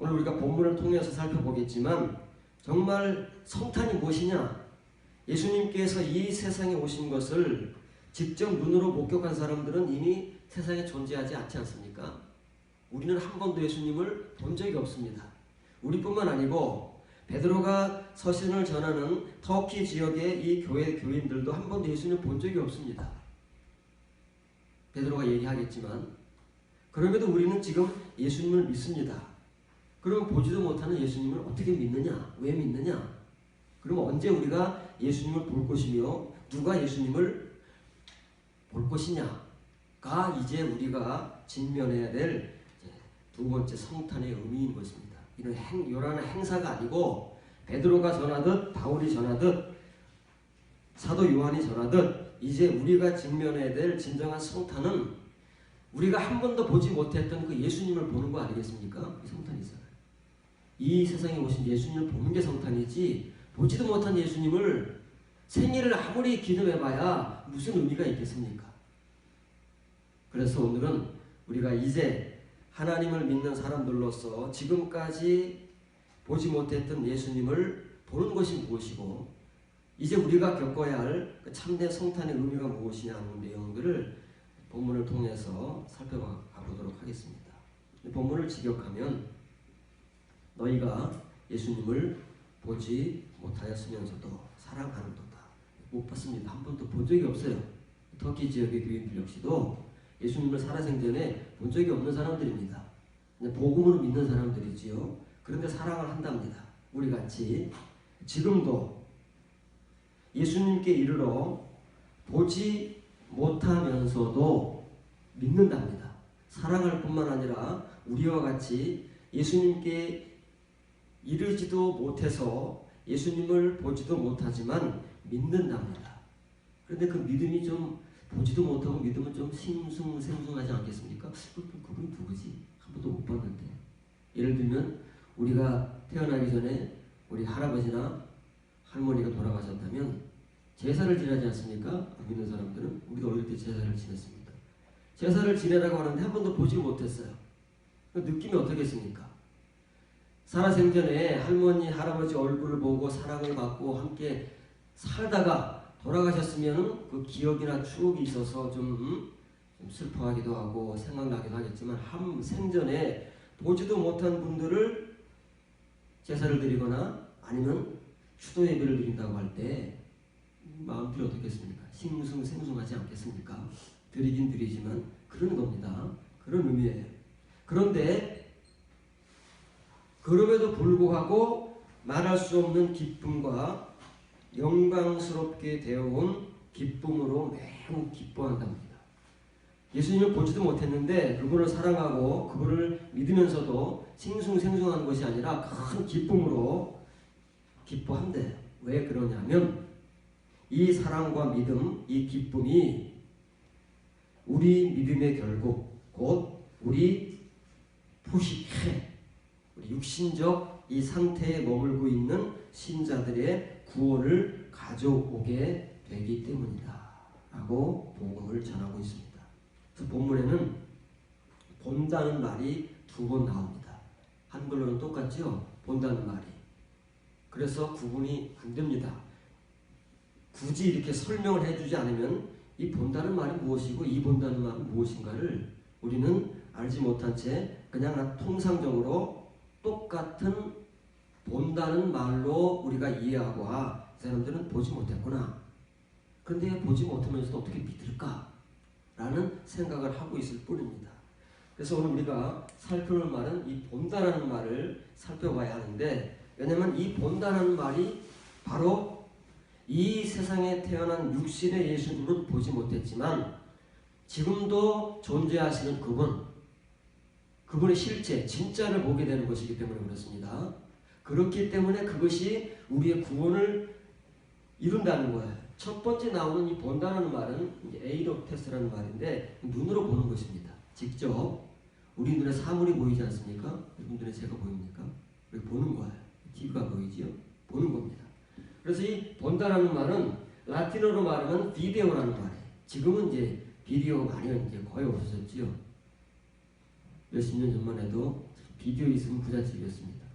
오늘 우리가 본문을 통해서 살펴보겠지만 정말 성탄이 무엇이냐? 예수님께서 이 세상에 오신 것을 직접 눈으로 목격한 사람들은 이미 세상에 존재하지 않지 않습니까? 우리는 한 번도 예수님을 본 적이 없습니다. 우리뿐만 아니고 베드로가 서신을 전하는 터키 지역의 이 교인들도 한 번도 예수님을 본 적이 없습니다. 베드로가 얘기하겠지만 그럼에도 우리는 지금 예수님을 믿습니다. 그럼 보지도 못하는 예수님을 어떻게 믿느냐? 왜 믿느냐? 그럼 언제 우리가 예수님을 볼 것이며 누가 예수님을 볼 것이냐가 이제 우리가 직면해야 될 두 번째 성탄의 의미인 것입니다. 이런 요란한 행사가 아니고 베드로가 전하듯 바울이 전하듯 사도 요한이 전하듯 이제 우리가 직면해야 될 진정한 성탄은 우리가 한 번도 보지 못했던 그 예수님을 보는 거 아니겠습니까? 이 성탄이잖아요. 이 세상에 오신 예수님을 보는 게 성탄이지 보지도 못한 예수님을 생일을 아무리 기념해봐야 무슨 의미가 있겠습니까? 그래서 오늘은 우리가 이제 하나님을 믿는 사람들로서 지금까지 보지 못했던 예수님을 보는 것이 무엇이고 이제 우리가 겪어야 할 참된 성탄의 의미가 무엇이냐는 내용들을 본문을 통해서 살펴봐 보도록 하겠습니다. 본문을 직역하면 너희가 예수님을 보지 못하였으면서도 사랑하는도다. 못 봤습니다. 한 번도 본 적이 없어요. 터키 지역의 교인들 역시도 예수님을 살아생전에 본 적이 없는 사람들입니다. 복음으로 믿는 사람들이지요. 그런데 사랑을 한답니다. 우리같이 지금도 예수님께 이르러 보지 못하면서도 믿는답니다. 사랑할 뿐만 아니라 우리와 같이 예수님께 이르지도 못해서 예수님을 보지도 못하지만 믿는답니다. 그런데 그 믿음이 좀 보지도 못하고 믿으면 좀 싱숭생숭하지 않겠습니까? 그분이 누구지? 한 번도 못 봤는데. 예를 들면 우리가 태어나기 전에 우리 할아버지나 할머니가 돌아가셨다면 제사를 지내지 않습니까? 믿는 사람들은 우리도 어릴 때 제사를 지냈습니다. 제사를 지내라고 하는데 한 번도 보지 못했어요. 그 느낌이 어떻겠습니까? 살아생전에 할머니, 할아버지 얼굴을 보고 사랑을 받고 함께 살다가 돌아가셨으면 그 기억이나 추억이 있어서 좀 슬퍼하기도 하고 생각나기도 하겠지만 한 생전에 보지도 못한 분들을 제사를 드리거나 아니면 추도 예배를 드린다고 할 때 마음들이 어떻겠습니까? 싱숭생숭하지 않겠습니까? 드리긴 드리지만 그런 겁니다. 그런 의미예요. 그런데 그럼에도 불구하고 말할 수 없는 기쁨과 영광스럽게 되어온 기쁨으로 매우 기뻐한답니다. 예수님을 보지도 못했는데 그분을 사랑하고 그분을 믿으면서도 싱숭생숭한 것이 아니라 큰 기쁨으로 기뻐한대요. 왜 그러냐면 이 사랑과 믿음, 이 기쁨이 우리 믿음의 결국 곧 우리 푸시케, 우리 육신적 이 상태에 머물고 있는 신자들의 구원을 가져오게 되기 때문이다 라고 복음을 전하고 있습니다. 그래서 본문에는 본다는 말이 두 번 나옵니다. 한글로는 똑같죠? 본다는 말이. 그래서 구분이 안 됩니다. 굳이 이렇게 설명을 해주지 않으면 이 본다는 말이 무엇이고 이 본다는 말은 무엇인가를 우리는 알지 못한 채 그냥 통상적으로 똑같은 본다는 말로 우리가 이해하고 이 사람들은 보지 못했구나. 그런데 보지 못하면서도 어떻게 믿을까? 라는 생각을 하고 있을 뿐입니다. 그래서 오늘 우리가 살펴볼 말은 이 본다라는 말을 살펴봐야 하는데 왜냐하면 이 본다라는 말이 바로 이 세상에 태어난 육신의 예수님은 보지 못했지만 지금도 존재하시는 그분의 실제, 진짜를 보게 되는 것이기 때문에 그렇습니다. 그렇기 때문에 그것이 우리의 구원을 이룬다는 거예요. 첫 번째 나오는 이 본다는 말은 에이독 테스트라는 말인데 눈으로 보는 것입니다. 직접 우리 눈에 사물이 보이지 않습니까? 여러분 눈에 제가 보입니까? 이렇게 보는 거예요. TV가 보이지요? 보는 겁니다. 그래서 이 본다라는 말은 라틴어로 말하면 비데오라는 말이에요. 지금은 이제 비디오가 많이 이제 거의 없어졌지요. 몇십 년 전만 해도 비디오 있으면 부잣집이었습니다.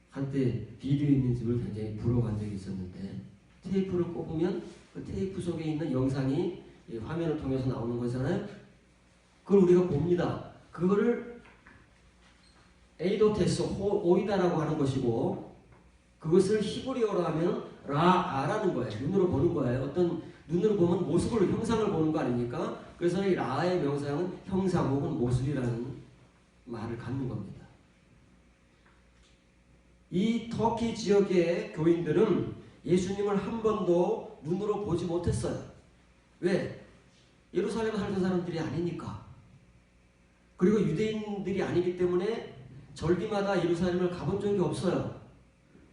한때 비디오 있는 집을 굉장히 부러워한 적이 있었는데 테이프를 꼽으면 그 테이프 속에 있는 영상이 화면을 통해서 나오는 거잖아요. 그걸 우리가 봅니다. 그거를 에이도테스 오이다라고 하는 것이고 그것을 히브리어로 하면 라아라는 거예요. 눈으로 보는 거예요. 어떤 눈으로 보면 모습을 형상을 보는 거 아닙니까? 그래서 이 라의 명사형은 형상 혹은 모습이라는 말을 갖는 겁니다. 이 터키 지역의 교인들은 예수님을 한 번도 눈으로 보지 못했어요. 왜? 예루살렘에 살던 사람들이 아니니까. 그리고 유대인들이 아니기 때문에 절기마다 예루살렘을 가본 적이 없어요.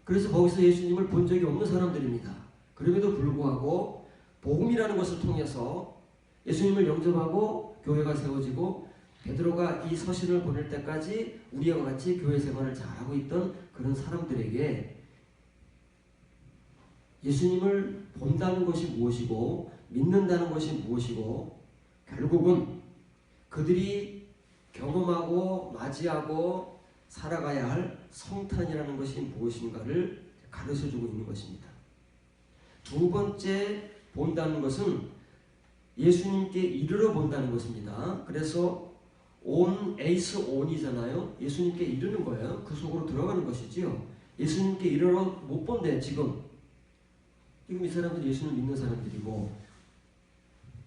그래서 거기서 예수님을 본 적이 없는 사람들입니다. 그럼에도 불구하고 복음이라는 것을 통해서 예수님을 영접하고 교회가 세워지고 베드로가 이 서신을 보낼 때까지 우리와 같이 교회 생활을 잘하고 있던 그런 사람들에게 예수님을 본다는 것이 무엇이고 믿는다는 것이 무엇이고 결국은 그들이 경험하고 맞이하고 살아가야 할 성탄이라는 것이 무엇인가를 가르쳐주고 있는 것입니다. 두 번째 본다는 것은 예수님께 이르러 본다는 것입니다. 그래서 온 에이스 온이잖아요. 예수님께 이르는 거예요. 그 속으로 들어가는 것이지요. 예수님께 이르러 못 본대 지금 이 사람들이 예수님을 믿는 사람들이고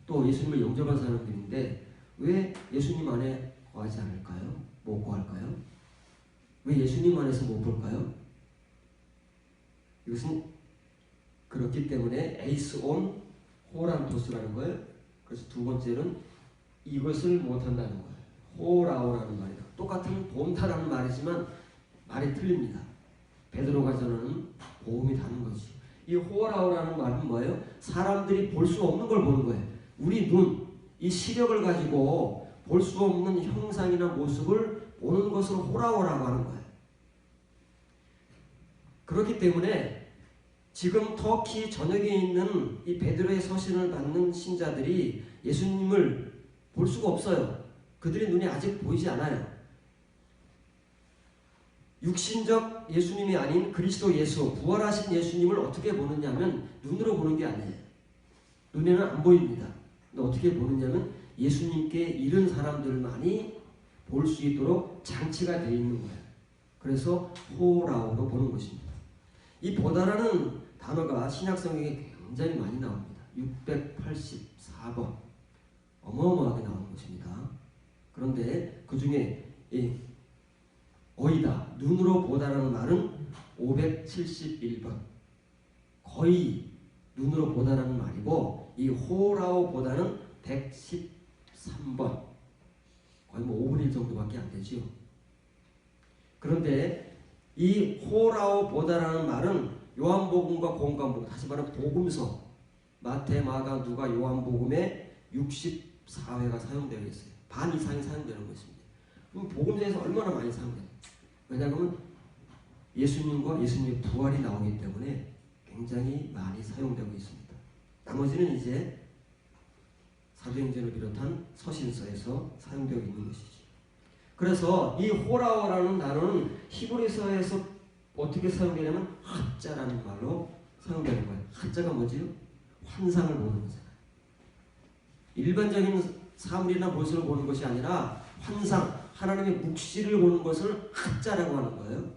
또 예수님을 영접한 사람들인데 왜 예수님 안에 거하지 않을까요? 못 거할까요? 왜 예수님 안에서 못 볼까요? 이것은 그렇기 때문에 에이스 온 호란토스라는 거예요. 그래서 두 번째는 이것을 못한다는 거예요. 호라오라는 말이다. 똑같은 본다라는 말이지만 말이 틀립니다. 베드로가 전하는 복음이 다른 거지. 이 호라오라는 말은 뭐예요? 사람들이 볼 수 없는 걸 보는 거예요. 우리 눈, 이 시력을 가지고 볼 수 없는 형상이나 모습을 보는 것을 호라오라고 하는 거예요. 그렇기 때문에 지금 터키 전역에 있는 이 베드로의 서신을 받는 신자들이 예수님을 볼 수가 없어요. 그들의 눈이 아직 보이지 않아요. 육신적 예수님이 아닌 그리스도 예수, 부활하신 예수님을 어떻게 보느냐면 눈으로 보는 게 아니에요. 눈에는 안 보입니다. 근데 어떻게 보느냐면 예수님께 이른 사람들만이 볼 수 있도록 장치가 되어 있는 거예요. 그래서 호라오로 보는 것입니다. 이 보다라는 단어가 신약성경에 굉장히 많이 나옵니다. 684번 어마어마하게 나오는 것입니다. 그런데 그 중에 이 어이다, 눈으로 보다라는 말은 571번 거의 눈으로 보다라는 말이고 이 호라오 보다는 113번 거의 뭐 5분의 1 정도밖에 안 되죠. 그런데 이 호라오 보다라는 말은 요한복음과 공관복음, 다시 말하면 복음서 마태, 마가, 누가, 요한복음에 64회가 사용되어 있어요. 반 이상이 사용되는 것입니다. 그럼 복음서에서 얼마나 많이 사용돼요? 왜냐하면 예수님과 예수님의 부활이 나오기 때문에 굉장히 많이 사용되고 있습니다. 나머지는 이제 사도행전을 비롯한 서신서에서 사용되고 있는 것이지. 그래서 이 호라오라는 단어는 히브리서에서 어떻게 사용되냐면 하자라는 말로 사용되는 거예요. 하자가 뭐지요? 환상을 보는 거잖아요. 일반적인 사물이나 모습을 보는 것이 아니라 환상, 하나님의 묵시를 보는 것을 하자라고 하는 거예요.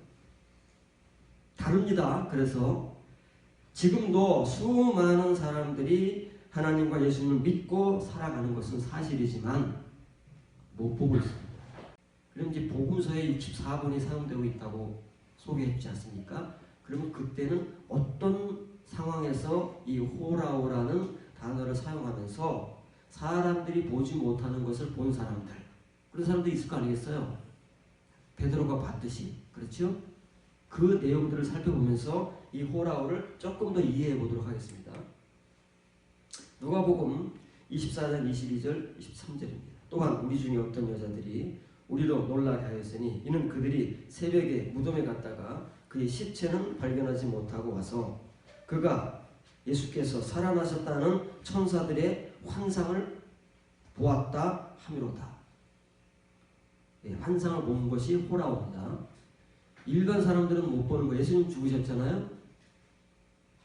다릅니다. 그래서 지금도 수많은 사람들이 하나님과 예수님을 믿고 살아가는 것은 사실이지만 못 보고 있습니다. 그럼 이제 복음서에 64번이 사용되고 있다고 소개했지 않습니까? 그러면 그때는 어떤 상황에서 이 호라오라는 단어를 사용하면서 사람들이 보지 못하는 것을 본 사람들, 그런 사람도 있을 거 아니겠어요? 베드로가 봤듯이. 그렇죠? 그 내용들을 살펴보면서 이 호라오를 조금 더 이해해 보도록 하겠습니다. 누가복음 24장 22절 23절입니다. 또한 우리 중에 어떤 여자들이 우리로 놀라게 하였으니 이는 그들이 새벽에 무덤에 갔다가 그의 시체는 발견하지 못하고 와서 그가 예수께서 살아나셨다는 천사들의 환상을 보았다 함이로다. 환상을 보는 것이 호라오입니다. 일반 사람들은 못 보는 거예요. 예수님 죽으셨잖아요.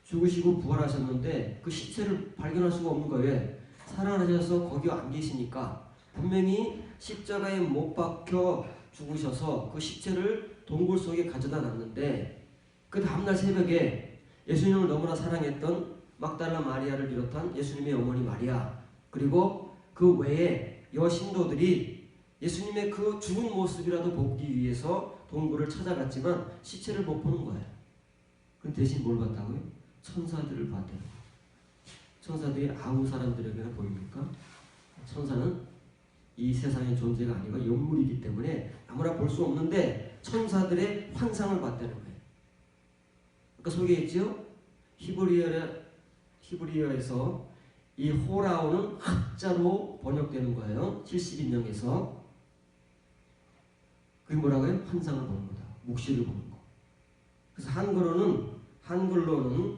죽으시고 부활하셨는데 그 시체를 발견할 수가 없는 거예요. 왜? 살아나셔서 거기 안 계시니까. 분명히 십자가에 못 박혀 죽으셔서 그 시체를 동굴 속에 가져다 놨는데 그 다음날 새벽에 예수님을 너무나 사랑했던 막달라 마리아를 비롯한 예수님의 어머니 마리아, 그리고 그 외에 여신도들이 예수님의 그 죽은 모습이라도 보기 위해서 동굴을 찾아갔지만 시체를 못 보는 거예요. 그 대신 뭘 봤다고요? 천사들을 봤대요. 천사들이 아무 사람들에게나 보입니까? 천사는 이 세상의 존재가 아니고 영물이기 때문에 아무나 볼 수 없는데 천사들의 환상을 봤다는 거예요. 아까 소개했죠? 히브리어에서 이 호라오는 학자로 번역되는 거예요. 72명에서. 그게 뭐라고요? 환상을 보는 거다. 묵시를 보는 거. 그래서 한글로는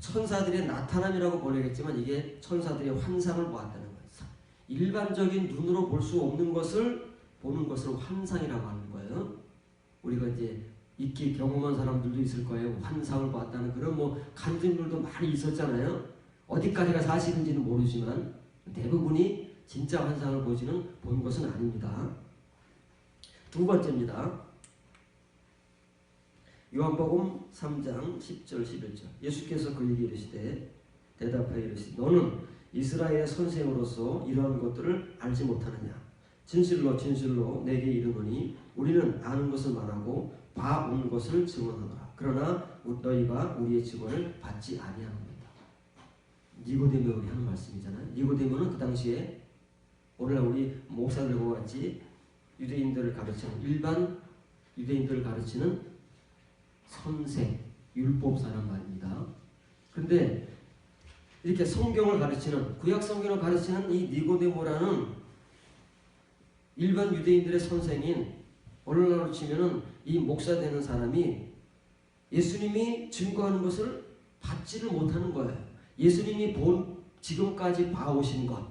천사들의 나타남이라고 번역했지만 이게 천사들의 환상을 보았다는 거예요. 일반적인 눈으로 볼 수 없는 것을 보는 것을 환상이라고 하는 거예요. 우리가 이제 익히 경험한 사람들도 있을 거예요. 환상을 봤다는 그런 간증들도 많이 있었잖아요. 어디까지가 사실인지는 모르지만 대부분이 진짜 환상을 본 것은 아닙니다. 두 번째입니다. 요한복음 3장 10절 11절. 예수께서 그에게 이르시되 대답하여 이르시되 너는 이스라엘의 선생으로서 이러한 것들을 알지 못하느냐. 진실로 진실로 내게 이르노니 우리는 아는 것을 말하고 봐온 것을 증언하노라. 그러나 너희가 우리의 증언을 받지 아니하노라. 니고데모에게 하는 말씀이잖아요. 니고데모는 그 당시에 오늘날 우리 목사들과 같이 유대인들을 가르치는 일반 유대인들을 가르치는 선생, 율법 사람 말입니다. 그런데 이렇게 성경을 가르치는 구약 성경을 가르치는 이 니고데모라는 일반 유대인들의 선생인 오늘날로 치면은 이 목사 되는 사람이 예수님이 증거하는 것을 받지를 못하는 거예요. 예수님이 지금까지 봐오신 것,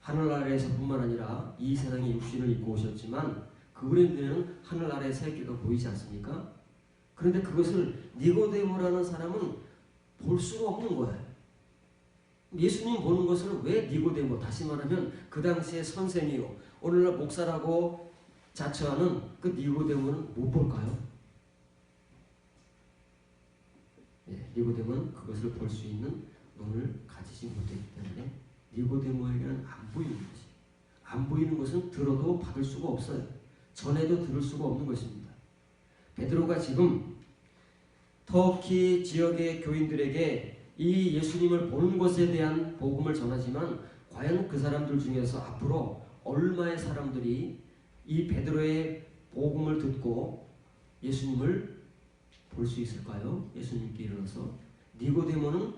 하늘나라에서뿐만 아니라 이 세상에 육신을 입고 오셨지만 그분의 눈에는 하늘나라의 세계가 보이지 않습니까? 그런데 그것을 니고데모라는 사람은 볼 수가 없는 거예요. 예수님 보는 것을 왜 니고데모, 다시 말하면 그 당시의 선생이요 오늘날 목사라고 자처하는 그 니고데모는 못 볼까요? 니고데모는 그것을 볼 수 있는 눈을 가지지 못했기 때문에 니고데모에게는 안 보이는 것이, 안 보이는 것은 들어도 받을 수가 없어요. 전에도 들을 수가 없는 것입니다. 베드로가 지금 터키 지역의 교인들에게 이 예수님을 보는 것에 대한 복음을 전하지만 과연 그 사람들 중에서 앞으로 얼마의 사람들이 이 베드로의 복음을 듣고 예수님을 볼 수 있을까요? 예수님께 이르러서 니고데모는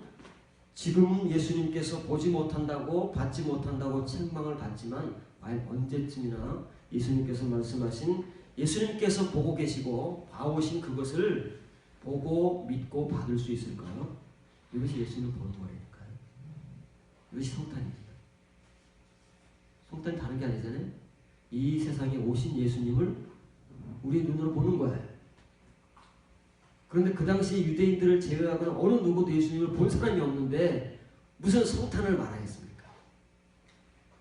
지금 예수님께서 보지 못한다고 받지 못한다고 책망을 받지만 과연 언제쯤이나 예수님께서 말씀하신 예수님께서 보고 계시고 봐오신 그것을 보고 믿고 받을 수 있을까요? 이것이 예수님을 보는 거니까요. 이것이 성탄입니다. 성탄이 다른 게 아니잖아요. 이 세상에 오신 예수님을 우리의 눈으로 보는 거예요. 그런데 그 당시 유대인들을 제외하고는 어느 누구도 예수님을 본 사람이 없는데 무슨 성탄을 말하겠습니까?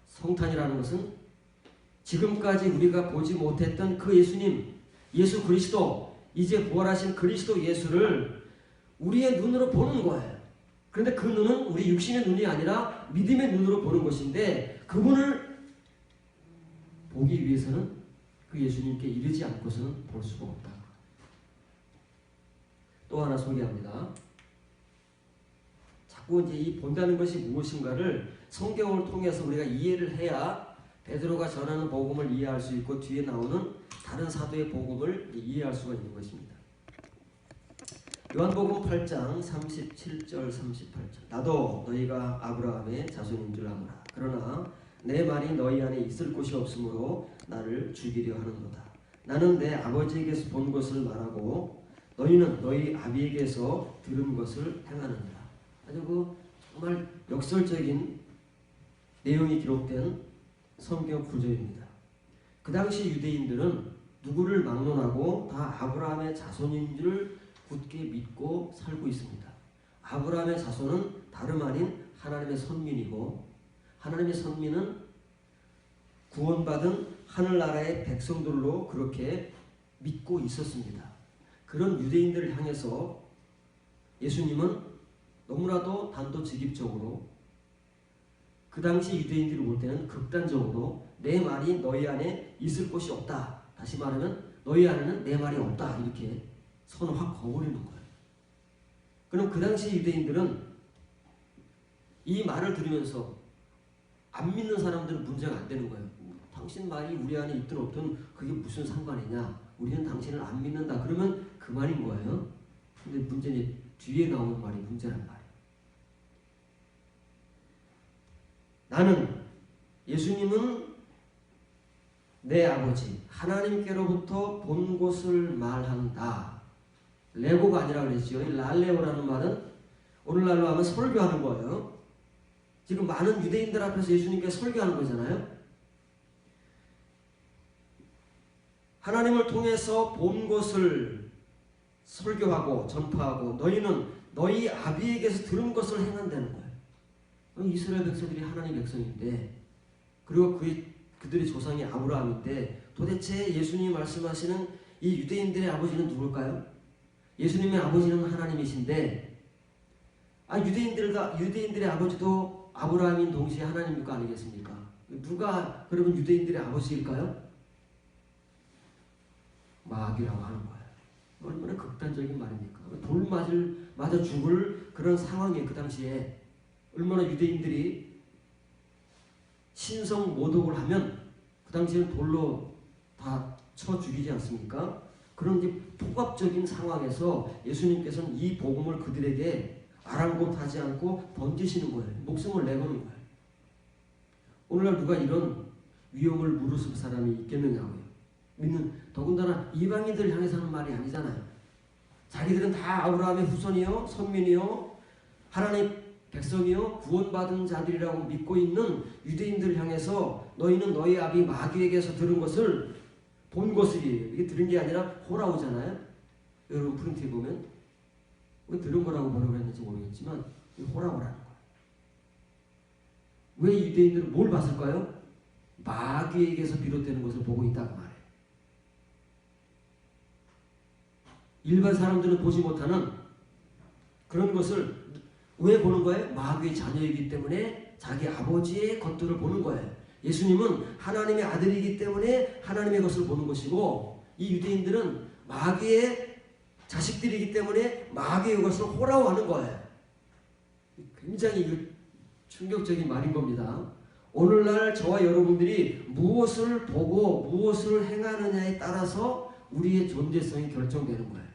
성탄이라는 것은 지금까지 우리가 보지 못했던 그 예수님, 예수 그리스도, 이제 부활하신 그리스도 예수를 우리의 눈으로 보는 거예요. 그런데 그 눈은 우리 육신의 눈이 아니라 믿음의 눈으로 보는 것인데 그분을 보기 위해서는 그 예수님께 이르지 않고서는 볼 수가 없다. 또 하나 소개합니다. 자꾸 이제 이 본다는 것이 무엇인가를 성경을 통해서 우리가 이해를 해야 베드로가 전하는 복음을 이해할 수 있고 뒤에 나오는 다른 사도의 복음을 이해할 수가 있는 것입니다. 요한복음 8장 37절 38절. 나도 너희가 아브라함의 자손인 줄 아노라. 그러나 내 말이 너희 안에 있을 곳이 없으므로 나를 죽이려 하는도다. 나는 내 아버지에게서 본 것을 말하고 너희는 너희 아비에게서 들은 것을 행하느니라. 아주 정말 역설적인 내용이 기록된 성경 구절입니다. 그 당시 유대인들은 누구를 막론하고 다 아브라함의 자손인 줄 굳게 믿고 살고 있습니다. 아브라함의 자손은 다름 아닌 하나님의 선민이고 하나님의 선민은 구원받은 하늘나라의 백성들로 그렇게 믿고 있었습니다. 그런 유대인들을 향해서 예수님은 너무나도 단도직입적으로 그 당시 유대인들이 볼 때는 극단적으로 내 말이 너희 안에 있을 곳이 없다. 다시 말하면 너희 안에는 내 말이 없다. 이렇게 선을 확 거버리는 거예요. 그럼 그 당시 유대인들은 이 말을 들으면서 안 믿는 사람들은 문제가 안 되는 거예요. 당신 말이 우리 안에 있든 없든 그게 무슨 상관이냐. 우리는 당신을 안 믿는다. 그러면 그 말인 거예요. 근데 문제는 뒤에 나오는 말이 문제란 말이에요. 나는 예수님은 내 아버지 하나님께로부터 본 것을 말한다. 레고가 아니라 그랬죠. 이 랄레오라는 말은 오늘날로 하면 설교하는 거예요. 지금 많은 유대인들 앞에서 예수님께 설교하는 거잖아요. 하나님을 통해서 본 것을 설교하고 전파하고 너희는 너희 아비에게서 들은 것을 행한다는 거예요. 이스라엘 백성들이 하나님의 백성인데 그리고 그들의 조상이 아브라함인데 도대체 예수님이 말씀하시는 이 유대인들의 아버지는 누굴까요? 예수님의 아버지는 하나님이신데 유대인들의 아버지도 아브라함인 동시에 하나님일까 아니겠습니까? 누가 그러면 유대인들의 아버지일까요? 마귀라고 하는 거예요. 얼마나 극단적인 말입니까? 돌 맞아 죽을 그런 상황에 그 당시에 얼마나 유대인들이 신성 모독을 하면 그 당시에는 돌로 다 쳐 죽이지 않습니까? 그런 이제 폭압적인 상황에서 예수님께서는 이 복음을 그들에게 아랑곳하지 않고 던지시는 거예요. 목숨을 내보는 거예요. 오늘날 누가 이런 위험을 무릅쓸 사람이 있겠느냐고요. 더군다나 이방인들 향해서 하는 말이 아니잖아요. 자기들은 다 아브라함의 후손이요 선민이요 하나님의 백성이요 구원받은 자들이라고 믿고 있는 유대인들을 향해서 너희는 너희 아비 마귀에게서 들은 것을 본 것이에요. 이게 들은 게 아니라 호라오잖아요. 여러분 프린트에 보면 왜 들은 거라고 뭐라고 했는지 모르겠지만 호라오라는 거예요. 왜 유대인들은 뭘 봤을까요? 마귀에게서 비롯되는 것을 보고 있다고 말해요. 일반 사람들은 보지 못하는 그런 것을 왜 보는 거예요? 마귀의 자녀이기 때문에 자기 아버지의 것들을 보는 거예요. 예수님은 하나님의 아들이기 때문에 하나님의 것을 보는 것이고 이 유대인들은 마귀의 자식들이기 때문에 마귀의 것을 호라워하는 거예요. 굉장히 충격적인 말인 겁니다. 오늘날 저와 여러분들이 무엇을 보고 무엇을 행하느냐에 따라서 우리의 존재성이 결정되는 거예요.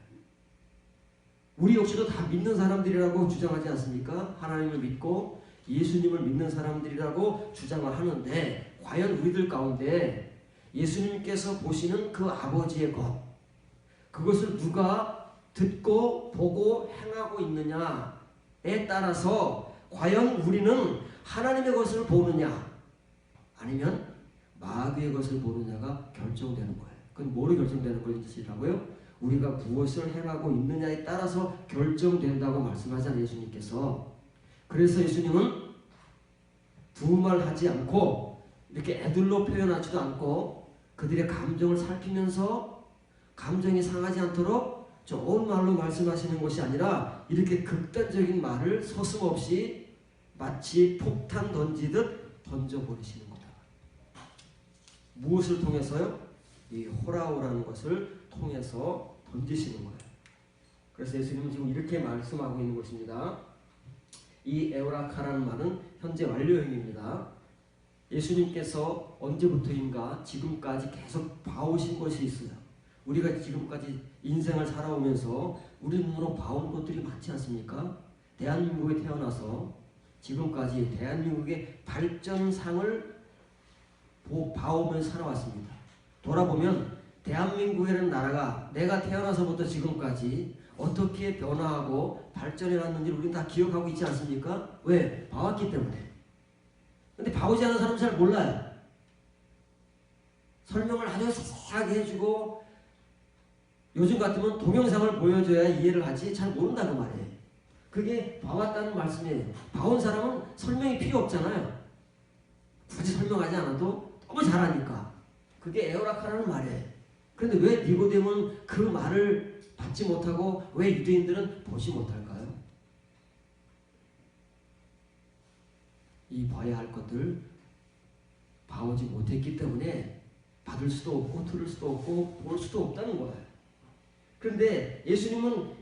우리 역시도 다 믿는 사람들이라고 주장하지 않습니까? 하나님을 믿고 예수님을 믿는 사람들이라고 주장을 하는데 과연 우리들 가운데 예수님께서 보시는 그 아버지의 것 그것을 누가 듣고 보고 행하고 있느냐에 따라서 과연 우리는 하나님의 것을 보느냐 아니면 마귀의 것을 보느냐가 결정되는 거예요. 그건 뭐로 결정되는 것이라고요? 우리가 무엇을 행하고 있느냐에 따라서 결정된다고 말씀하잖아요. 예수님께서. 그래서 예수님은 두말하지 않고 이렇게 애들로 표현하지도 않고 그들의 감정을 살피면서 감정이 상하지 않도록 좋은 말로 말씀하시는 것이 아니라 이렇게 극단적인 말을 서슴없이 마치 폭탄 던지듯 던져버리시는 거다. 무엇을 통해서요? 이 호라오라는 것을 통해서 던지시는 거예요. 그래서 예수님은 지금 이렇게 말씀하고 있는 것입니다. 이 에우라카라는 말은 현재 완료형입니다. 예수님께서 언제부터인가 지금까지 계속 봐오신 것이 있어요. 우리가 지금까지 인생을 살아오면서 우리 눈으로 봐온 것들이 많지 않습니까? 대한민국에 태어나서 지금까지 대한민국의 발전상을 봐오면서 살아왔습니다. 돌아보면 대한민국이라는 나라가 내가 태어나서부터 지금까지 어떻게 변화하고 발전해왔는지 우리는 다 기억하고 있지 않습니까? 왜? 봐왔기 때문에. 근데 봐오지 않은 사람은 잘 몰라요. 설명을 아주 자세하게 해주고 요즘 같으면 동영상을 보여줘야 이해를 하지 잘 모른다고 말이에요. 그게 봐왔다는 말씀이에요. 봐온 사람은 설명이 필요 없잖아요. 굳이 설명하지 않아도 너무 잘하니까. 그게 에오라카라는 말이에요. 그런데 왜 니고데모는 그 말을 받지 못하고 왜 유대인들은 보지 못할까요? 이 봐야 할 것들 봐오지 못했기 때문에 받을 수도 없고 들을 수도 없고 볼 수도 없다는 거예요. 그런데 예수님은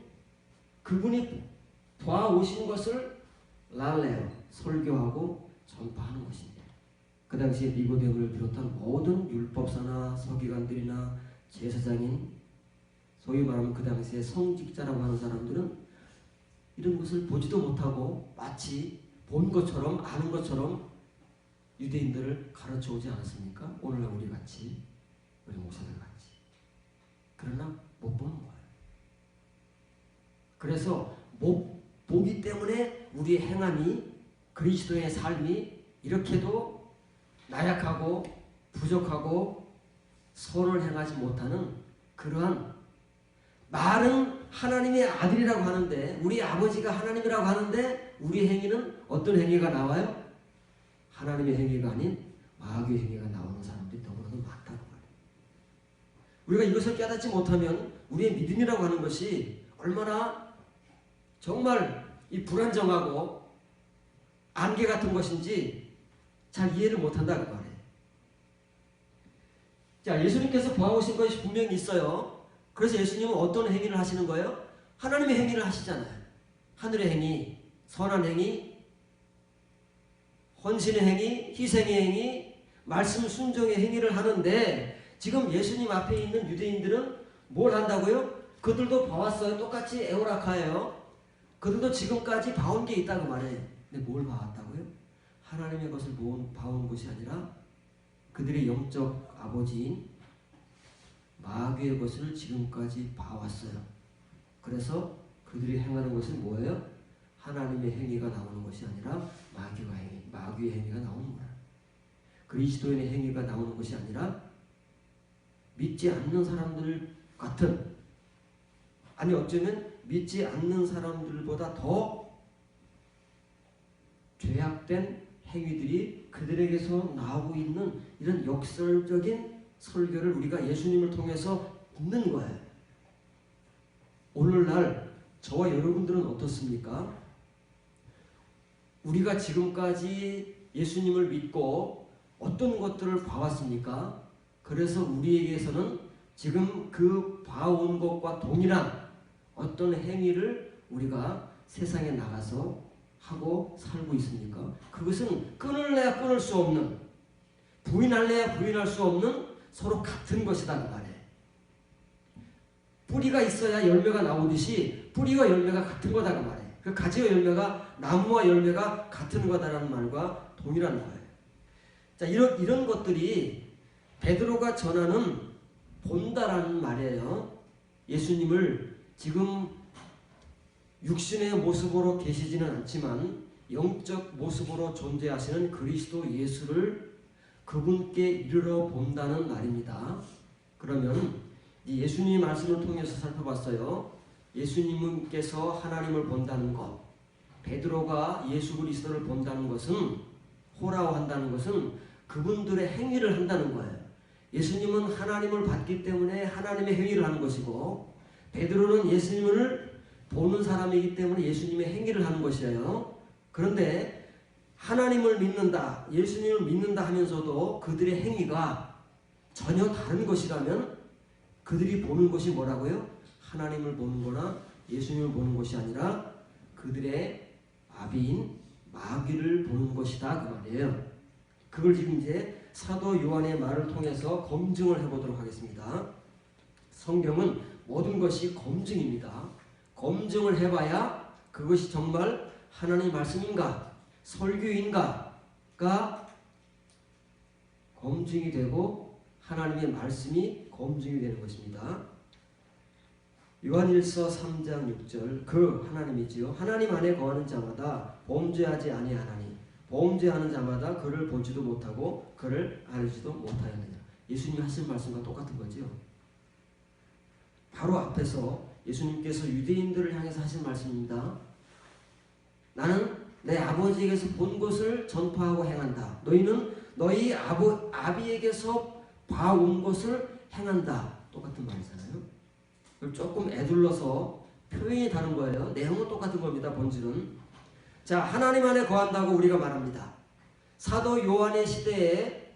그분이 봐오신 것을 랄레요, 설교하고 전파하는 것입니다. 그 당시에 니고데모를 비롯한 모든 율법사나 서기관들이나 제사장인, 소위 말하면 그 당시에 성직자라고 하는 사람들은 이런 것을 보지도 못하고 마치 본 것처럼 아는 것처럼 유대인들을 가르쳐 오지 않았습니까? 오늘날 우리 같이, 우리 목사들 같이. 그러나 못 보는 거예요. 그래서 못 보기 때문에 우리의 행함이, 그리스도의 삶이 이렇게도 나약하고 부족하고 선을 행하지 못하는 그러한, 말은 하나님의 아들이라고 하는데, 우리 아버지가 하나님이라고 하는데 우리 행위는 어떤 행위가 나와요? 하나님의 행위가 아닌 마귀의 행위가 나오는 사람들이 너무나도 많다고 말해요. 우리가 이것을 깨닫지 못하면 우리의 믿음이라고 하는 것이 얼마나 정말 이 불안정하고 안개 같은 것인지 잘 이해를 못한다고 말해요. 자, 예수님께서 보아오신 것이 분명히 있어요. 그래서 예수님은 어떤 행위를 하시는 거예요? 하나님의 행위를 하시잖아요. 하늘의 행위, 선한 행위, 헌신의 행위, 희생의 행위, 말씀 순종의 행위를 하는데, 지금 예수님 앞에 있는 유대인들은 뭘 한다고요? 그들도 봐왔어요. 똑같이 에오라카예요. 그들도 지금까지 봐온 게 있다고 말해요. 근데 뭘 봐왔다고요? 하나님의 것을 봐온 것이 아니라 그들의 영적 아버지인 마귀의 것을 지금까지 봐왔어요. 그래서 그들이 행하는 것은 뭐예요? 하나님의 행위가 나오는 것이 아니라 마귀의 행위가 나오는 거야. 그리스도인의 행위가 나오는 것이 아니라 믿지 않는 사람들 같은, 아니 어쩌면 믿지 않는 사람들보다 더 죄악된 행위들이 그들에게서 나오고 있는 이런 역설적인 설교를 우리가 예수님을 통해서 듣는 거예요. 오늘날 저와 여러분들은 어떻습니까? 우리가 지금까지 예수님을 믿고 어떤 것들을 봐왔습니까? 그래서 우리에게서는 지금 그 봐온 것과 동일한 어떤 행위를 우리가 세상에 나가서 하고 살고 있습니까? 그것은 끊을래야 끊을 수 없는, 부인할래야 부인할 수 없는 서로 같은 것이다 그 말이에요. 뿌리가 있어야 열매가 나오듯이 뿌리와 열매가 같은 거다 그 말이에요. 그 가지와 열매가, 나무와 열매가 같은 거다라는 말과 동일한 거예요. 자, 이런 것들이 베드로가 전하는 본다라는 말이에요. 예수님을 지금 육신의 모습으로 계시지는 않지만 영적 모습으로 존재하시는 그리스도 예수를 그분께 이르러 본다는 말입니다. 그러면 이 예수님 말씀을 통해서 살펴봤어요. 예수님께서 하나님을 본다는 것, 베드로가 예수 그리스도를 본다는 것은, 호라워한다는 것은 그분들의 행위를 한다는 거예요. 예수님은 하나님을 봤기 때문에 하나님의 행위를 하는 것이고, 베드로는 예수님을 보는 사람이기 때문에 예수님의 행위를 하는 것이에요. 그런데 하나님을 믿는다, 예수님을 믿는다 하면서도 그들의 행위가 전혀 다른 것이라면 그들이 보는 것이 뭐라고요? 하나님을 보는 거나 예수님을 보는 것이 아니라 그들의 아비인 마귀를 보는 것이다 그 말이에요. 그걸 지금 이제 사도 요한의 말을 통해서 검증을 해보도록 하겠습니다. 성경은 모든 것이 검증입니다. 검증을 해봐야 그것이 정말 하나님의 말씀인가 설교인가가 검증이 되고 하나님의 말씀이 검증이 되는 것입니다. 요한일서 3장 6절, 그 하나님이지요. 하나님 안에 거하는 자마다 범죄하지 아니하나니 범죄하는 자마다 그를 보지도 못하고 그를 알지도 못하였느냐. 예수님이 하신 말씀과 똑같은 거죠. 바로 앞에서 예수님께서 유대인들을 향해서 하신 말씀입니다. 나는 내 아버지에게서 본 것을 전파하고 행한다. 너희는 너희 아비에게서 봐온 것을 행한다. 똑같은 말이잖아요. 그걸 조금 애둘러서 표현이 다른 거예요. 내용은 똑같은 겁니다. 본질은. 자, 하나님 안에 거한다고 우리가 말합니다. 사도 요한의 시대에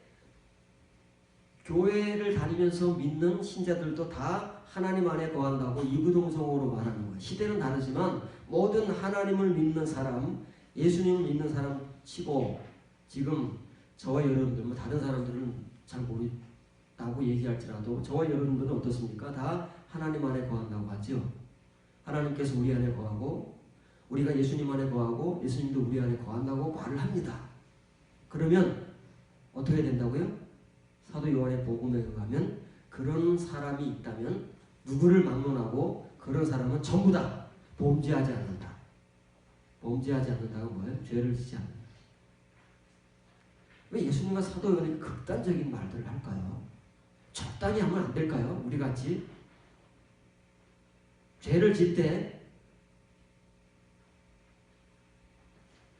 교회를 다니면서 믿는 신자들도 다 하나님 안에 거한다고 이구동성으로 말하는 거예요. 시대는 다르지만 모든 하나님을 믿는 사람, 예수님을 믿는 사람 치고 지금 저와 여러분들, 뭐 다른 사람들은 잘 모른다고 얘기할지라도 저와 여러분들은 어떻습니까? 다 하나님 안에 거한다고 하죠. 하나님께서 우리 안에 거하고 우리가 예수님 안에 거하고 예수님도 우리 안에 거한다고 말을 합니다. 그러면 어떻게 된다고요? 사도 요한의 복음에 의하면 그런 사람이 있다면 누구를 막론하고 그런 사람은 전부 다 범죄하지 않는다. 범죄하지 않는다가 뭐예요? 죄를 짓지 않는다. 왜 예수님과 사도 요한이 극단적인 말들을 할까요? 적당히 하면 안 될까요? 우리같이 죄를 짓 때